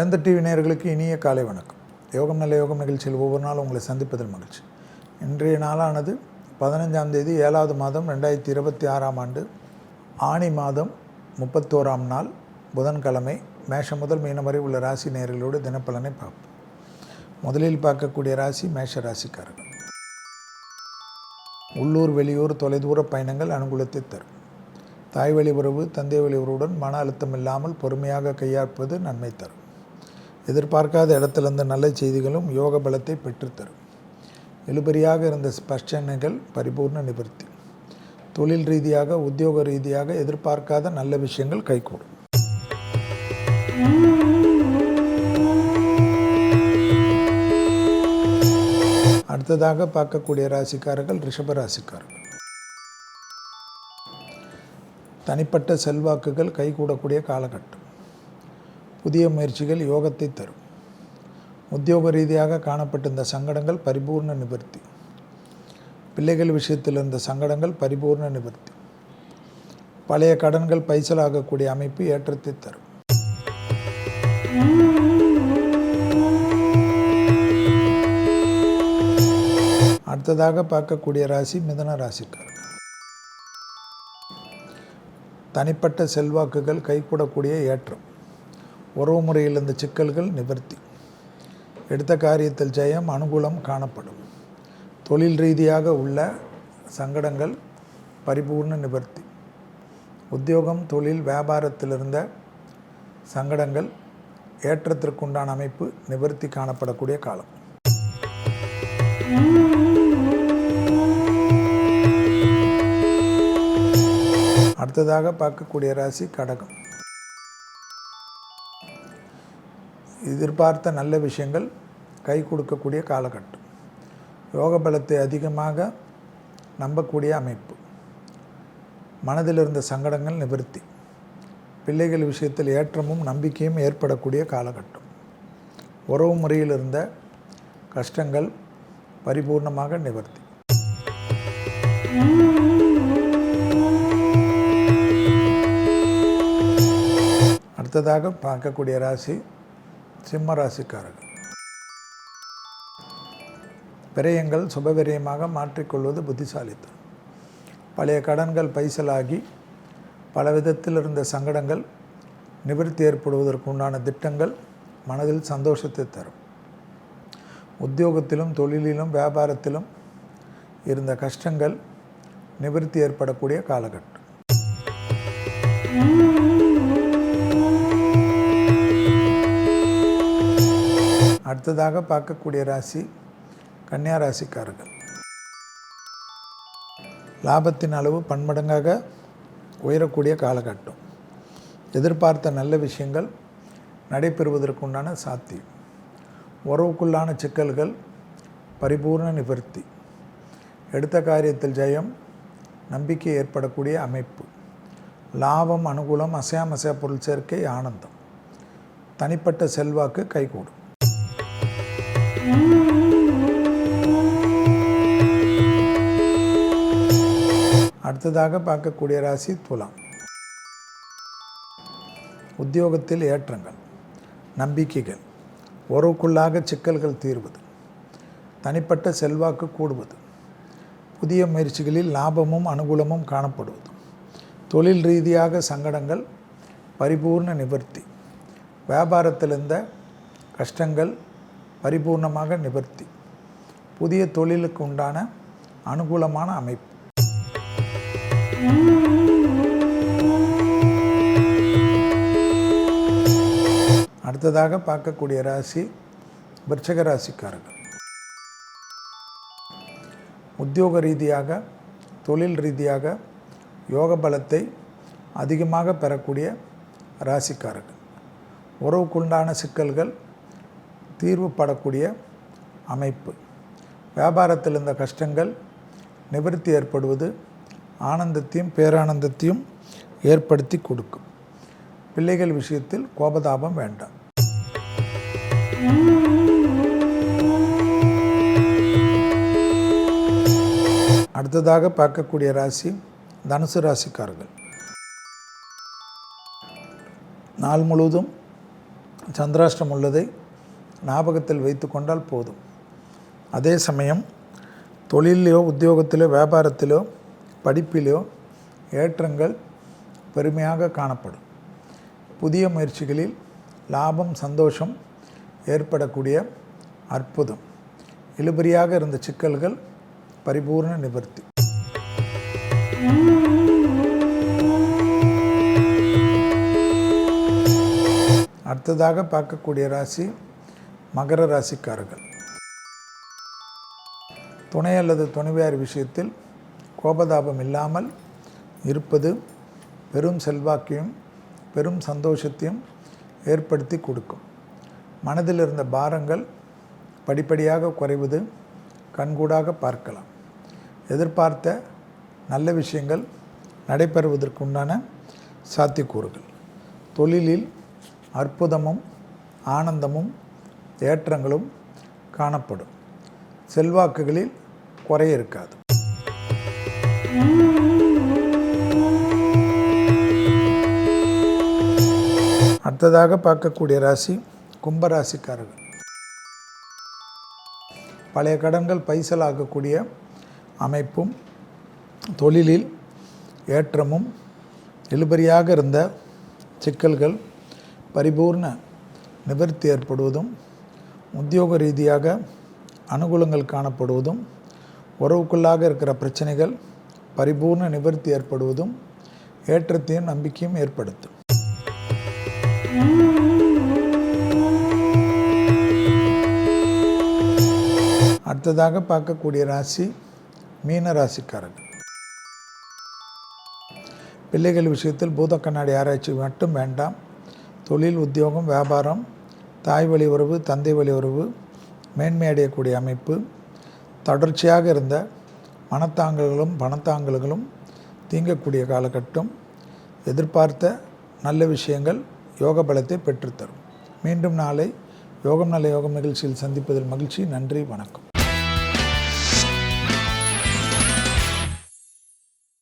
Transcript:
வேந்தர் டிவி நேயர்களுக்கு இனிய காலை வணக்கம். யோகம் நல்ல யோகம் நிகழ்ச்சியில் ஒவ்வொரு நாளும் உங்களை சந்திப்பதில் மகிழ்ச்சி. இன்றைய நாளானது 15ஆம் தேதி 7வது மாதம் 2026ஆம் ஆண்டு ஆனி மாதம் 31ஆம் நாள் புதன்கிழமை. மேஷம் முதல் மீனம் வரை உள்ள ராசி நேயர்களோடு தினப்பலனை பார்ப்போம். முதலில் பார்க்கக்கூடிய ராசி மேஷ ராசிக்காரர்கள். உள்ளூர் வெளியூர் தொலைதூர பயணங்கள் அனுகூலத்தை தரும். தாய் வழி உறவு தந்தை வழி உறவுடன் மன அழுத்தம் இல்லாமல் பொறுமையாக கையாள்வது நன்மை தரும். எதிர்பார்க்காத இடத்திலிருந்து நல்ல செய்திகளும் யோக பலத்தை பெற்றுத்தரும். இழுபறியாக இருந்த பிரச்சனைகள் பரிபூர்ண நிவர்த்தி. தொழில் ரீதியாக உத்தியோக ரீதியாக எதிர்பார்க்காத நல்ல விஷயங்கள் கைகூடும். அடுத்ததாக பார்க்கக்கூடிய ராசிக்காரர்கள் ரிஷப ராசிக்காரர்கள். தனிப்பட்ட செல்வாக்குகள் கைகூடக்கூடிய காலகட்டம். புதிய முயற்சிகள் யோகத்தை தரும். உத்தியோக ரீதியாக காணப்பட்டிருந்த சங்கடங்கள் பரிபூர்ண நிவர்த்தி. பிள்ளைகள் விஷயத்தில் இருந்த சங்கடங்கள் பரிபூர்ண நிவர்த்தி. பழைய கடன்கள் பைசலாகக்கூடிய அமைப்பு ஏற்றத்தை தரும். அடுத்ததாக பார்க்கக்கூடிய ராசி மிதுன ராசிக்காரர்கள். தனிப்பட்ட செல்வாக்குகள் கைகூடக்கூடிய ஏற்றம். உறவு முறையில் இருந்த சிக்கல்கள் நிவர்த்தி. எடுத்த காரியத்தில் ஜெயம் அனுகூலம் காணப்படும். தொழில் ரீதியாக உள்ள சங்கடங்கள் பரிபூர்ண நிவர்த்தி. உத்தியோகம் தொழில் வியாபாரத்தில் இருந்த சங்கடங்கள் ஏற்றத்திற்குண்டான அமைப்பு நிவர்த்தி காணப்படக்கூடிய காலம். அடுத்ததாக பார்க்கக்கூடிய ராசி கடகம். எதிர்பார்த்த நல்ல விஷயங்கள் கை கொடுக்கக்கூடிய காலகட்டம். யோக பலத்தை அதிகமாக நம்பக்கூடிய அமைப்பு. மனதில் இருந்த சங்கடங்கள் நிவர்த்தி. பிள்ளைகள் விஷயத்தில் ஏற்றமும் நம்பிக்கையும் ஏற்படக்கூடிய காலகட்டம். உறவு முறையில் இருந்த கஷ்டங்கள் பரிபூர்ணமாக நிவர்த்தி. அடுத்ததாக பார்க்கக்கூடிய ராசி சிம்ம ராசிக்காரர்கள். விரயங்கள் சுபவிரயமாக மாற்றிக்கொள்வது புத்திசாலித்தனம். பழைய கடன்கள் பைசலாகி பல விதத்தில் இருந்த சங்கடங்கள் நிவர்த்தி ஏற்படுவதற்கு உண்டான திட்டங்கள் மனதில் சந்தோஷத்தை தரும். உத்தியோகத்திலும் தொழிலிலும் வியாபாரத்திலும் இருந்த கஷ்டங்கள் நிவர்த்தி ஏற்படக்கூடிய காலகட்டம். அடுத்ததாக பார்க்கக்கூடிய ராசி கன்னியா ராசிக்காரர்கள். லாபத்தின் அளவு பன்மடங்காக உயரக்கூடிய காலகட்டம். எதிர்பார்த்த நல்ல விஷயங்கள் நடைபெறுவதற்குண்டான சாத்தியம். உறவுக்குள்ளான சிக்கல்கள் பரிபூர்ண நிவர்த்தி. எடுத்த காரியத்தில் ஜெயம் நம்பிக்கை ஏற்படக்கூடிய அமைப்பு. லாபம் அனுகூலம் அசையா பொருள் சேர்க்கை ஆனந்தம். தனிப்பட்ட செல்வாக்கு கைகூடும். அடுத்ததாக பார்க்கக்கூடிய ராசி துலாம். உத்தியோகத்தில் ஏற்றங்கள் நம்பிக்கைகள். உறவுக்குள்ளாக சிக்கல்கள் தீர்வது. தனிப்பட்ட செல்வாக்கு கூடுவது. புதிய முயற்சிகளில் லாபமும் அனுகூலமும் காணப்படுவது. தொழில் ரீதியாக சங்கடங்கள் பரிபூர்ண நிவர்த்தி. வியாபாரத்தில் இருந்த கஷ்டங்கள் பரிபூர்ணமாக நிவர்த்தி. புதிய தொழிலுக்கு உண்டான அனுகூலமான அமைப்பு. அடுத்ததாக பார்க்கக்கூடிய ராசி விருச்சிக ராசிக்காரர்கள். உத்தியோக ரீதியாக தொழில் ரீதியாக யோக பலத்தை அதிகமாக பெறக்கூடிய ராசிக்காரர்கள். உறவுக்குண்டான சிக்கல்கள் தீர்வுபடக்கூடிய அமைப்பு. வியாபாரத்தில் இருந்த கஷ்டங்கள் நிவர்த்தி ஏற்படுவது ஆனந்தத்தையும் பேரானந்தத்தையும் ஏற்படுத்தி கொடுக்கும். பிள்ளைகள் விஷயத்தில் கோபதாபம் வேண்டாம். அடுத்ததாக பார்க்கக்கூடிய ராசி தனுசு ராசிக்காரர்கள். நாள் முழுவதும் சந்திராஷ்டம் உள்ளதை ஞாபகத்தில் வைத்து கொண்டால் போதும். அதே சமயம் தொழிலிலோ உத்தியோகத்திலோ வியாபாரத்திலோ படிப்பிலோ ஏற்றங்கள் பெருமையாக காணப்படும். புதிய முயற்சிகளில் லாபம் சந்தோஷம் ஏற்படக்கூடிய அற்புதம். இழுபறியாக இருந்த சிக்கல்கள் பரிபூர்ண நிவர்த்தி. அடுத்ததாக பார்க்கக்கூடிய ராசி மகர ராசிக்காரர்கள். துணை அல்லது துணைவியார் விஷயத்தில் கோபதாபம் இல்லாமல் இருப்பது பெரும் செல்வாக்கையும் பெரும் சந்தோஷத்தையும் ஏற்படுத்தி கொடுக்கும். மனதில் இருந்த பாரங்கள் படிப்படியாக குறைவது கண்கூடாக பார்க்கலாம். எதிர்பார்த்த நல்ல விஷயங்கள் நடைபெறுவதற்குண்டான சாத்தியக்கூறுகள். தொழிலில் அற்புதமும் ஆனந்தமும் ஏற்றங்களும் காணப்படும். செல்வாக்குகளில் குறை இருக்காது. அடுத்ததாக பார்க்கக்கூடிய ராசி கும்பராசிக்காரர்கள். பழைய கடன்கள் பைசலாகக்கூடிய அமைப்பும் தொழிலில் ஏற்றமும் இழுபறியாக இருந்த சிக்கல்கள் பரிபூர்ண நிவர்த்தி ஏற்படுவதும் உத்தியோக ரீதியாக அனுகூலங்கள் காணப்படுவதும் உறவுக்குள்ளாக இருக்கிற பிரச்சனைகள் பரிபூர்ண நிவர்த்தி ஏற்படுவதும் ஏற்றத்தையும் நம்பிக்கையும் ஏற்படுத்தும். அடுத்ததாக பார்க்கக்கூடிய ராசி மீன ராசிக்காரர்கள். பிள்ளைகள் விஷயத்தில் பூத கண்ணாடி ஆராய்ச்சி மட்டும் வேண்டாம். தொழில் உத்தியோகம் வியாபாரம் தாய் வழி உறவு தந்தை வழி உறவு மேன்மை அடையக்கூடிய அமைப்பு. தொடர்ச்சியாக இருந்த மனத்தாங்கல்களும் பணத்தாங்கல்களும் தீங்கக்கூடிய காலகட்டம். எதிர்பார்த்த நல்ல விஷயங்கள் யோக பலத்தை பெற்றுத்தரும். மீண்டும் நாளை யோகம் நல்ல யோகம் நிகழ்ச்சியில் சந்திப்பதில் மகிழ்ச்சி. நன்றி, வணக்கம்.